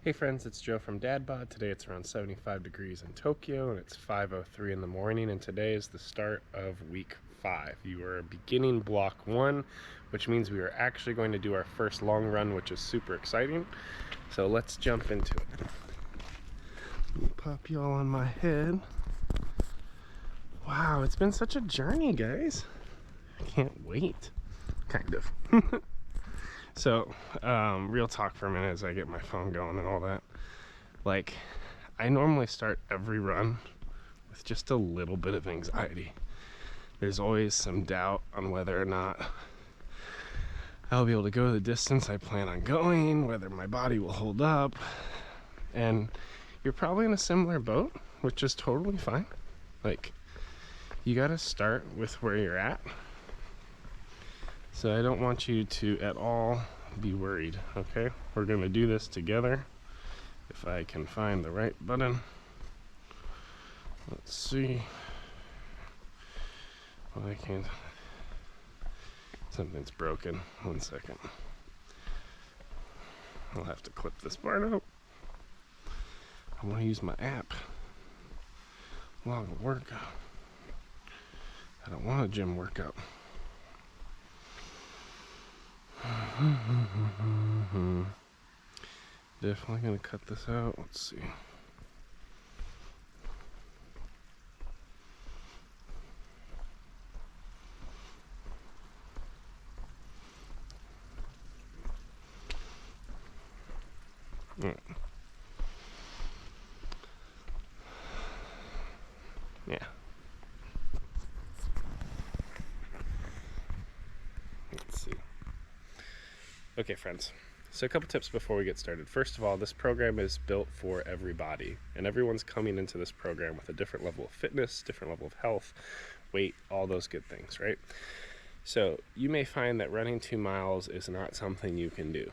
Hey friends, it's Joe from DadBod. Today it's around 75 degrees in Tokyo and it's 5:03 in the morning, and today is the start of week 5. You are beginning block 1, which means we are actually going to do our first long run, which is super exciting. So let's jump into it. Let me pop you all on my head. Wow, it's been such a journey, guys. I can't wait. Kind of. So, real talk for a minute as I get my phone going and all that. Like, I normally start every run with just a little bit of anxiety. There's always some doubt on whether or not I'll be able to go the distance I plan on going, whether my body will hold up. And you're probably in a similar boat, which is totally fine. Like, you gotta start with where you're at. So I don't want you to at all be worried, okay? We're gonna do this together. If I can find the right button. Let's see. Well, I can't. Something's broken. 1 second. I'll have to clip this part out. I want to use my app. Log a workout. I don't want a gym workout. Definitely gonna cut this out. Let's see. Yeah. Let's see. Okay, friends. So a couple tips before we get started. First of all, this program is built for everybody, and everyone's coming into this program with a different level of fitness, different level of health, weight, all those good things, right? So you may find that running 2 miles is not something you can do,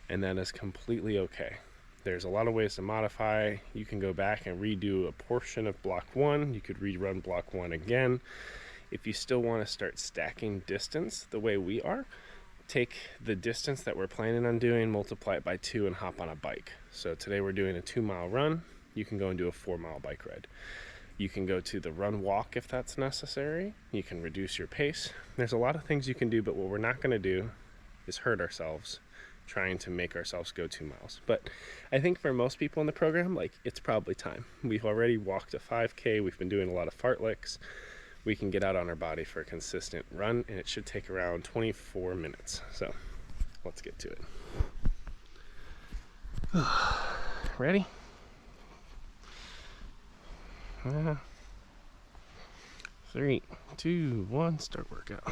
and that is completely okay. There's a lot of ways to modify. You can go back and redo a portion of block 1. You could rerun block 1 again. If you still want to start stacking distance the way we are, take the distance that we're planning on doing, multiply it by 2, and hop on a bike. So today we're doing a 2-mile run. You can go and do a 4-mile bike ride. You can go to the run walk if that's necessary. You can reduce your pace. There's a lot of things you can do, but what we're not going to do is hurt ourselves trying to make ourselves go 2 miles. But I think for most people in the program, like, it's probably time. We've already walked a 5K. We've been doing a lot of fartlicks. We can get out on our body for a consistent run, and it should take around 24 minutes. So let's get to it. Ready? 3, 2, 1, start workout.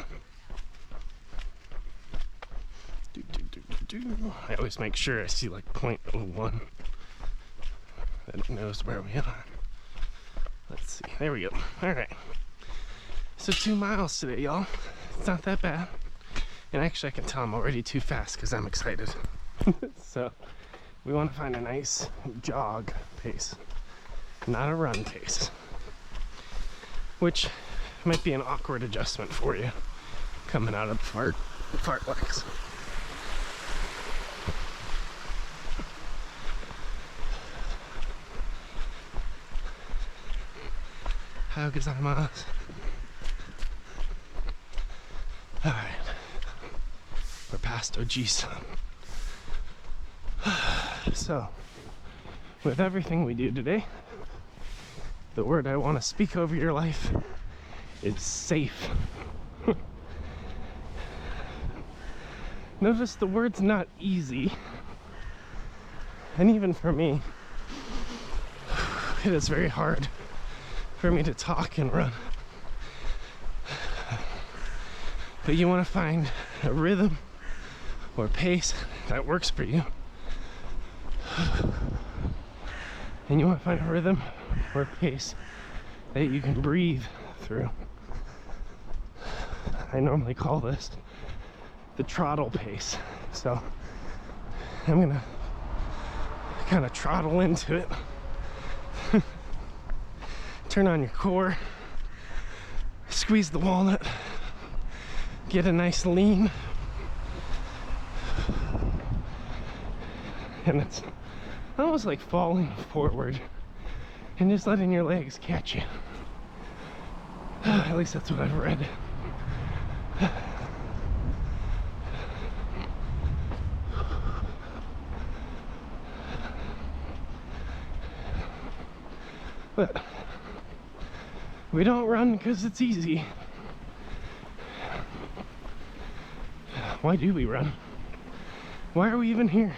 I always make sure I see like 0.01. That knows where we are. Let's see. There we go. All right. So 2 miles today, y'all. It's not that bad. And actually I can tell I'm already too fast because I'm excited. So we want to find a nice jog pace, not a run pace, which might be an awkward adjustment for you coming out of fartlicks. How gozaimasu. Alright, we're past Oji-san. So, with everything we do today, the word I want to speak over your life is safe. Notice the word's not easy, and even for me, it is very hard for me to talk and run. But you want to find a rhythm or pace that works for you. And you want to find a rhythm or pace that you can breathe through. I normally call this the trottle pace. So I'm gonna kind of trottle into it. Turn on your core, squeeze the walnut, get a nice lean, and it's almost like falling forward and just letting your legs catch you. At least that's what I've read. But we don't run because it's easy. Why do we run? Why are we even here?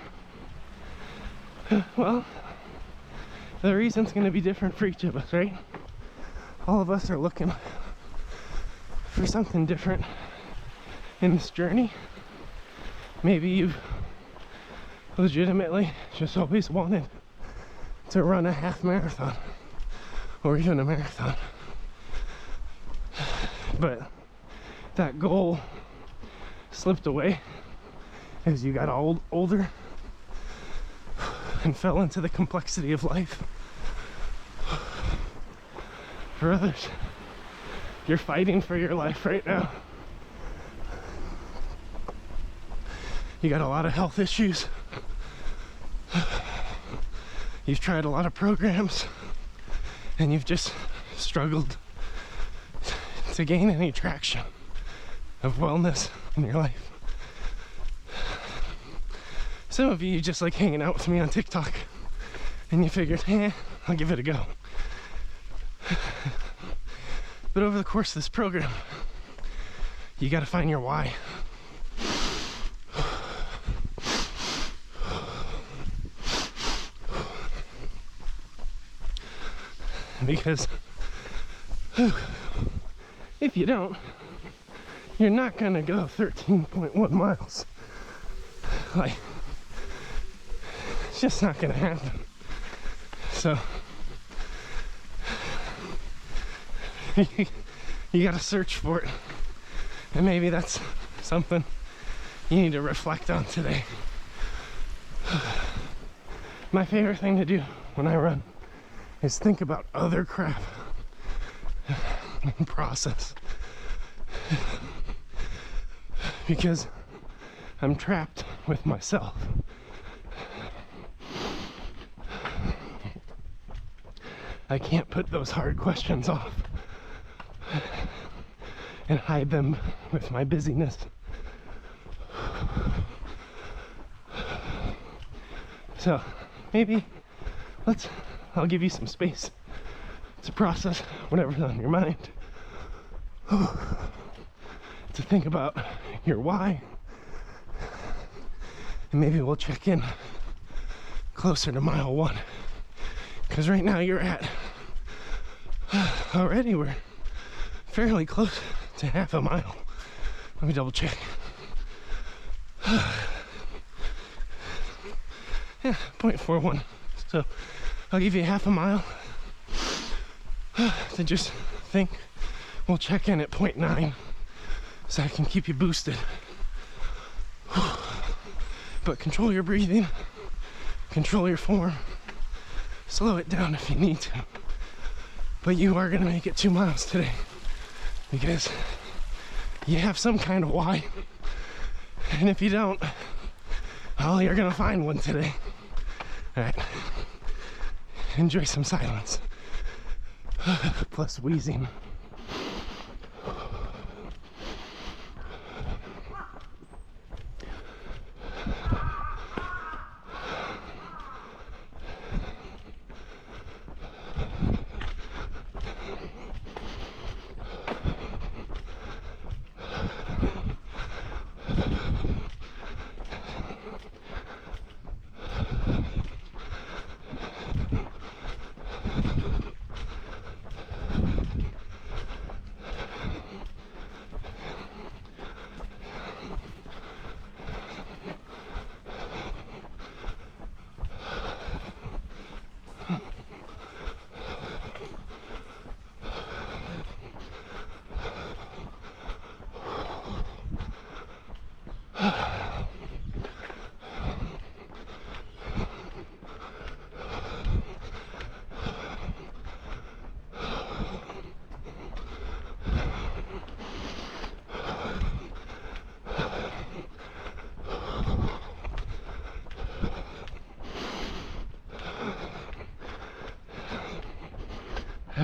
Well, the reason's going to be different for each of us, right? All of us are looking for something different in this journey. Maybe you've legitimately just always wanted to run a half marathon or even a marathon, but that goal slipped away as you got older and fell into the complexity of life. For others, you're fighting for your life right now. You got a lot of health issues. You've tried a lot of programs and you've just struggled to gain any traction of wellness in your life. Some of you just like hanging out with me on TikTok and you figured, I'll give it a go. But over the course of this program, you got to find your why. Because if you don't, you're not gonna go 13.1 miles. Like, it's just not gonna happen. So you gotta search for it, and maybe that's something you need to reflect on today. My favorite thing to do when I run is think about other crap and process, because I'm trapped with myself. I can't put those hard questions off and hide them with my busyness. So maybe I'll give you some space to process whatever's on your mind, to think about your why, and maybe we'll check in closer to mile 1, because right now you're at already we're fairly close to half a mile. Let me double check. Yeah, 0.41. So I'll give you half a mile to just think. We'll check in at 0.9 so I can keep you boosted. But control your breathing, control your form, slow it down if you need to. But you are gonna make it 2 miles today, because you have some kind of why. And if you don't, well, you're gonna find one today. All right, enjoy some silence, plus wheezing.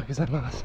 gozaimasu.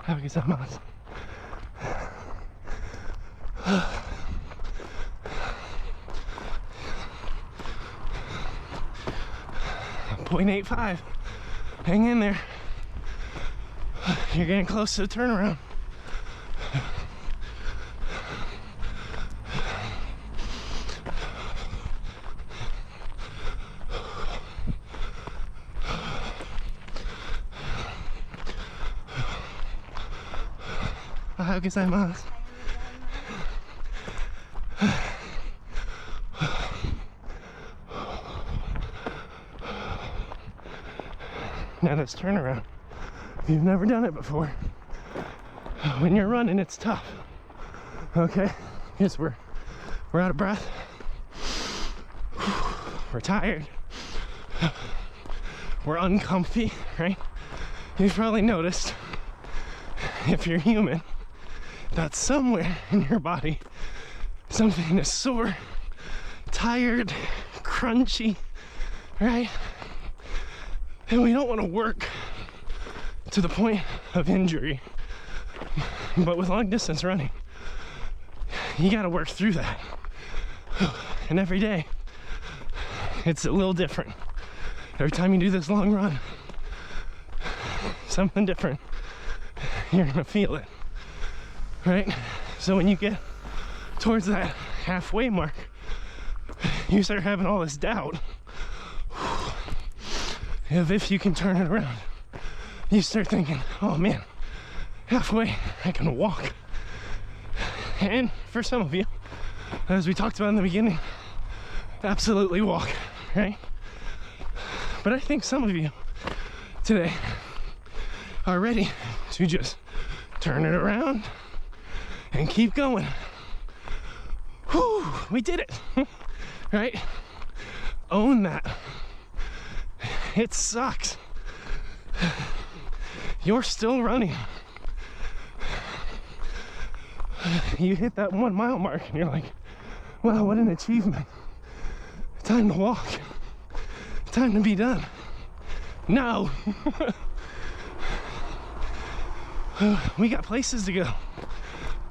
Have a gozaimasu. 0.85. Hang in there. You're getting close to the turnaround. Ohayou gozaimasu. Now this turnaround, if you've never done it before, when you're running it's tough, okay? Because we're out of breath, we're tired, we're uncomfy, right? You've probably noticed, if you're human, that somewhere in your body something is sore, tired, crunchy, right? And we don't want to work to the point of injury. But with long distance running, you got to work through that. And every day, it's a little different. Every time you do this long run, something different, you're going to feel it, right? So when you get towards that halfway mark, you start having all this doubt of if you can turn it around. You start thinking, oh man, halfway I can walk. And for some of you, as we talked about in the beginning, absolutely walk, right? But I think some of you today are ready to just turn it around and keep going. Whew, we did it, right? Own that. It sucks. You're still running. You hit that 1 mile mark and you're like, wow, what an achievement. Time to walk. Time to be done. No. We got places to go.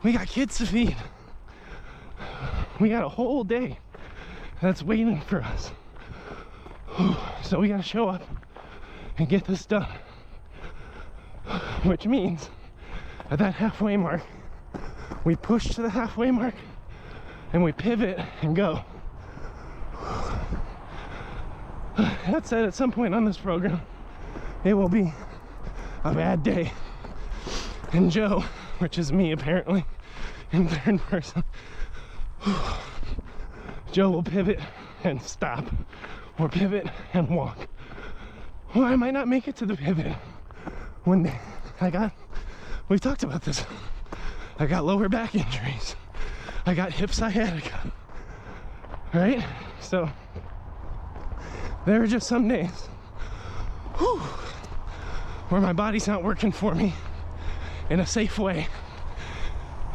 We got kids to feed. We got a whole day that's waiting for us. So we gotta show up and get this done. Which means at that halfway mark, we push to the halfway mark and we pivot and go. That said, at some point on this program, it will be a bad day. And Joe, which is me apparently, in third person, Joe will pivot and stop, or pivot and walk. Or I might not make it to the pivot one day. We've talked about this. I got lower back injuries. I got hip sciatica, right? So there are just some days where my body's not working for me in a safe way.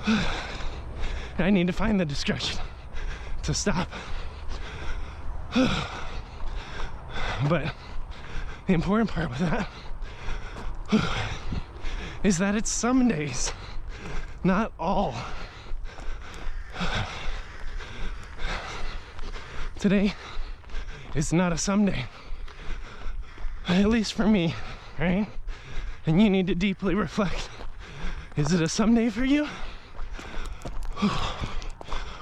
And I need to find the discretion to stop. But the important part with that is that it's some days, not all. Today is not a someday, at least for me, right? And you need to deeply reflect. Is it a someday for you?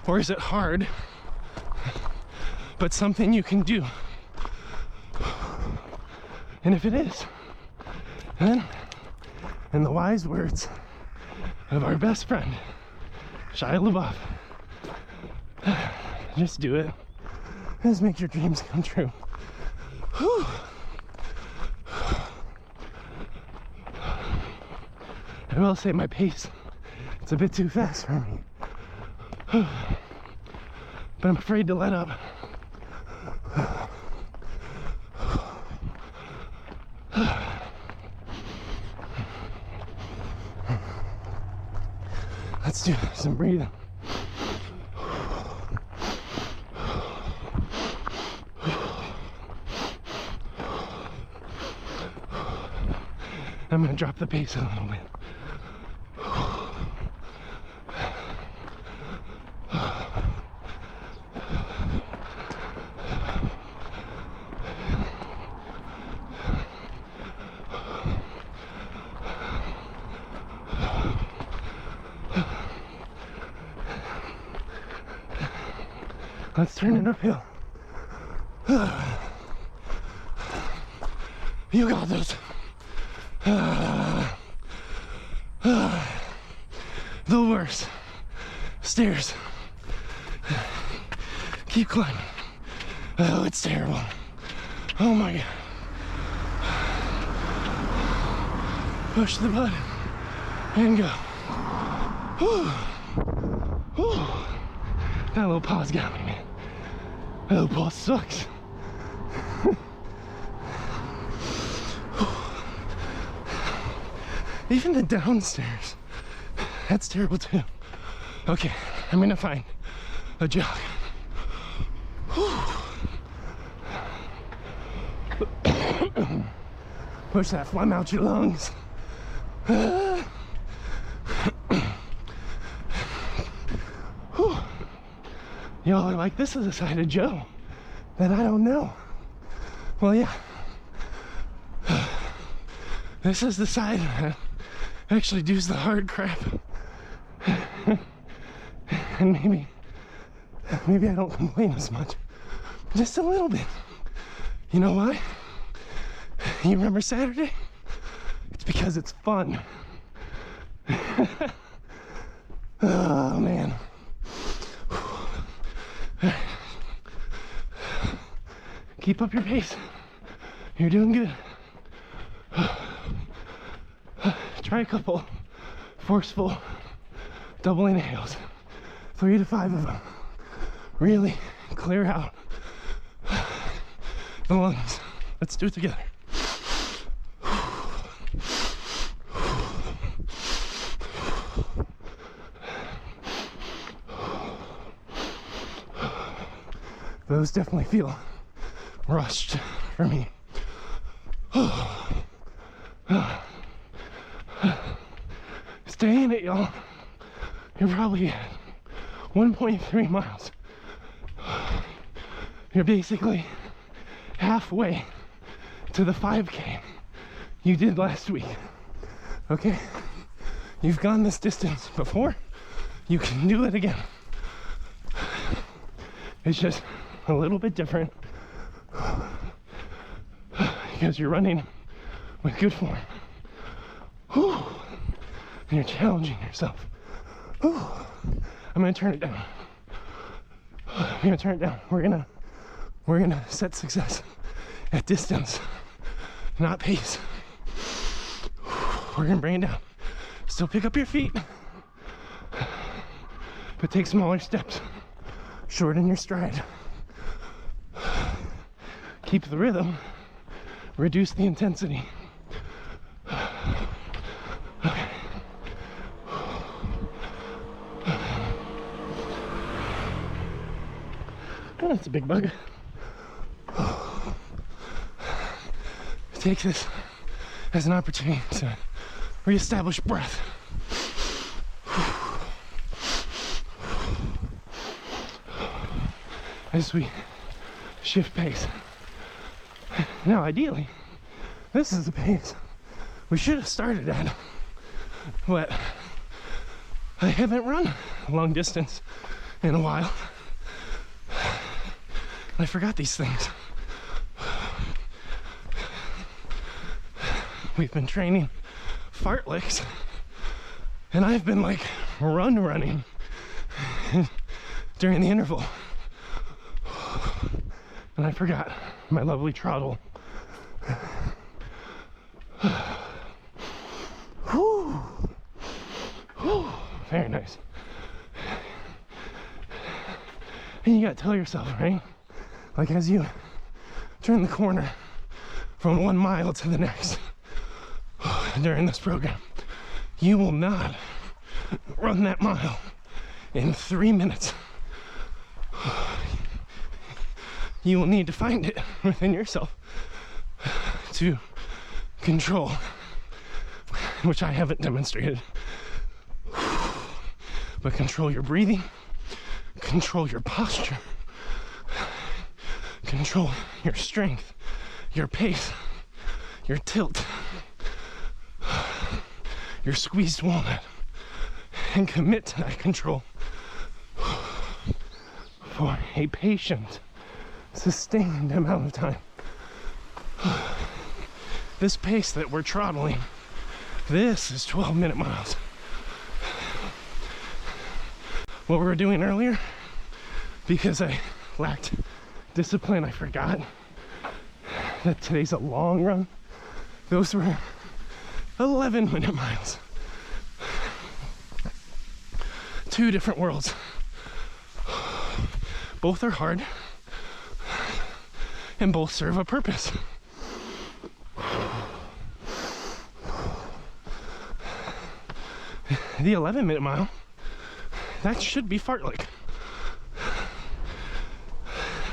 Or is it hard, but something you can do? And if it is, then, in the wise words of our best friend, Shia LaBeouf, just do it. Just make your dreams come true. Whew. I will say my pace, it's a bit too fast for me. But I'm afraid to let up. Let's do some breathing. I'm gonna drop the pace a little bit. Let's turn it uphill. You got this. The worst. Stairs. Keep climbing. Oh, it's terrible. Oh my God. Push the button and go. Whew. Whew. That little pause got me, man. That little pause sucks. Even the downstairs, that's terrible too. Okay, I'm gonna find a jog. Push that phlegm out your lungs. Y'all are like, this is a side of Joe that I don't know. Well, yeah. This is the side that actually does the hard crap. And maybe I don't complain as much. Just a little bit. You know why? You remember Saturday? It's because it's fun. Oh, man. Keep up your pace. You're doing good. Try a couple forceful double inhales, 3 to 5 of them. Really clear out the lungs. Let's do it together. Those definitely feel rushed for me. Stay in it, y'all. You're probably at 1.3 miles. You're basically halfway to the 5K you did last week. Okay? You've gone this distance before. You can do it again. It's just a little bit different because you're running with good form. Whew. And you're challenging yourself. Whew. I'm gonna turn it down. I'm gonna turn it down. We're gonna set success at distance, not pace. We're gonna bring it down. Still pick up your feet, but take smaller steps. Shorten your stride. Keep the rhythm. Reduce the intensity. Okay. Oh, that's a big bug. Take this as an opportunity to reestablish breath. As we shift pace. Now, ideally, this is the pace we should have started at, but I haven't run long distance in a while. I forgot these things. We've been training fartleks, and I've been like running during the interval. And I forgot my lovely trottle. Whew. Whew. Very nice. And you gotta tell yourself, right? Like as you turn the corner from 1 mile to the next during this program, you will not run that mile in 3 minutes. You will need to find it within yourself to control, which I haven't demonstrated. But control your breathing, control your posture, control your strength, your pace, your tilt, your squeezed walnut, and commit to that control for a patient, sustained amount of time. This pace that we're throttling, this is 12-minute miles. What we were doing earlier, because I lacked discipline, I forgot that today's a long run. Those were 11-minute miles. 2 different worlds. Both are hard, and both serve a purpose. The 11-minute mile, that should be fartlek,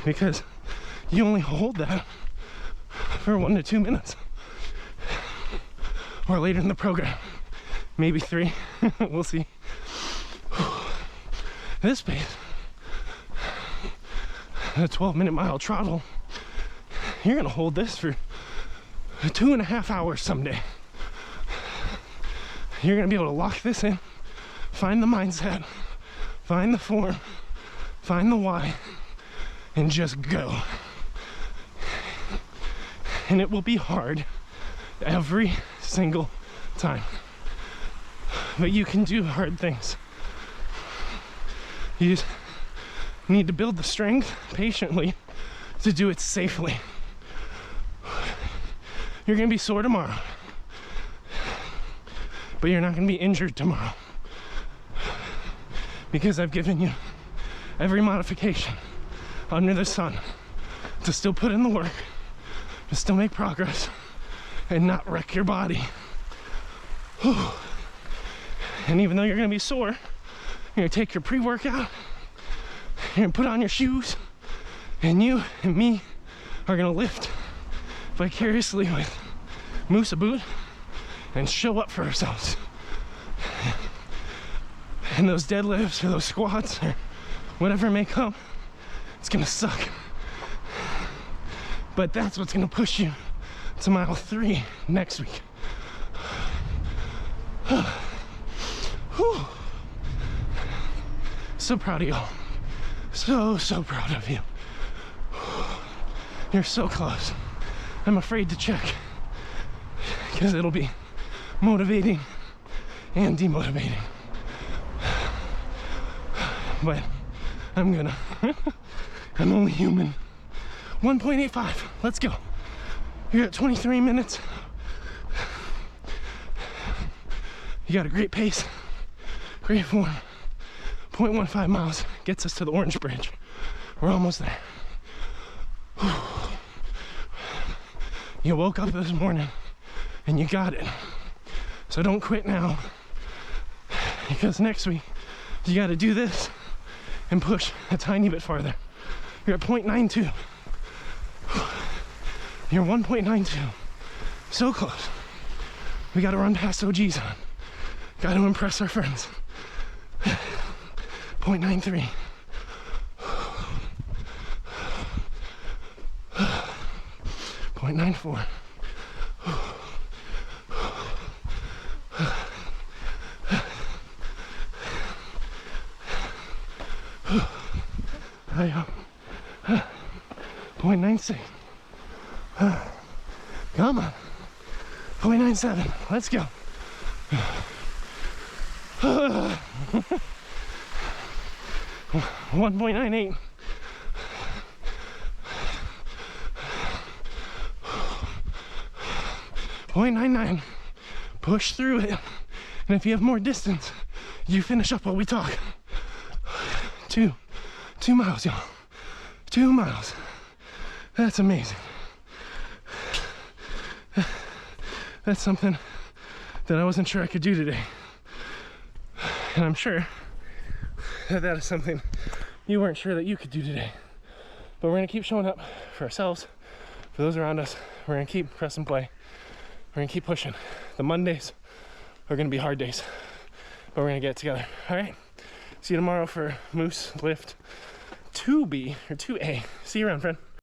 because you only hold that for 1 to 2 minutes, or later in the program, maybe 3. We'll see. This pace, the 12-minute mile trottle, you're gonna hold this for 2.5 hours someday. You're gonna be able to lock this in, find the mindset, find the form, find the why, and just go. And it will be hard every single time. But you can do hard things. You just need to build the strength patiently to do it safely. You're gonna be sore tomorrow, but you're not gonna be injured tomorrow, because I've given you every modification under the sun to still put in the work, to still make progress, and not wreck your body. Whew. And even though you're gonna be sore, you're gonna take your pre-workout, you're gonna put on your shoes, and you and me are gonna lift vicariously with MooseABoot and show up for ourselves. And those deadlifts or those squats or whatever may come, it's gonna suck. But that's what's gonna push you to mile 3 next week. Whew. So proud of y'all. So proud of you. You're so close. I'm afraid to check because it'll be motivating and demotivating. But I'm gonna. I'm only human. 1.85. Let's go. You're at 23 minutes. You got a great pace, great form. 0.15 miles gets us to the Orange Bridge. We're almost there. Whew. You woke up this morning and you got it. So don't quit now, because next week you got to do this and push a tiny bit farther. You're at 0.92. You're 1.92. So close. We got to run past OGs on. Got to impress our friends. 0.93. 0.94. I am 0.96. Come on. 0.97. Let's go. 1.98. 0.99. Push through it. And if you have more distance, you finish up while we talk. 2 miles, y'all. 2 miles. That's amazing. That's something that I wasn't sure I could do today. And I'm sure that is something you weren't sure that you could do today. But we're gonna keep showing up for ourselves, for those around us. We're gonna keep press and play. We're gonna keep pushing. The Mondays are gonna be hard days, but we're gonna get it together. All right. See you tomorrow for Moose Lift 2B or 2A. See you around, friend.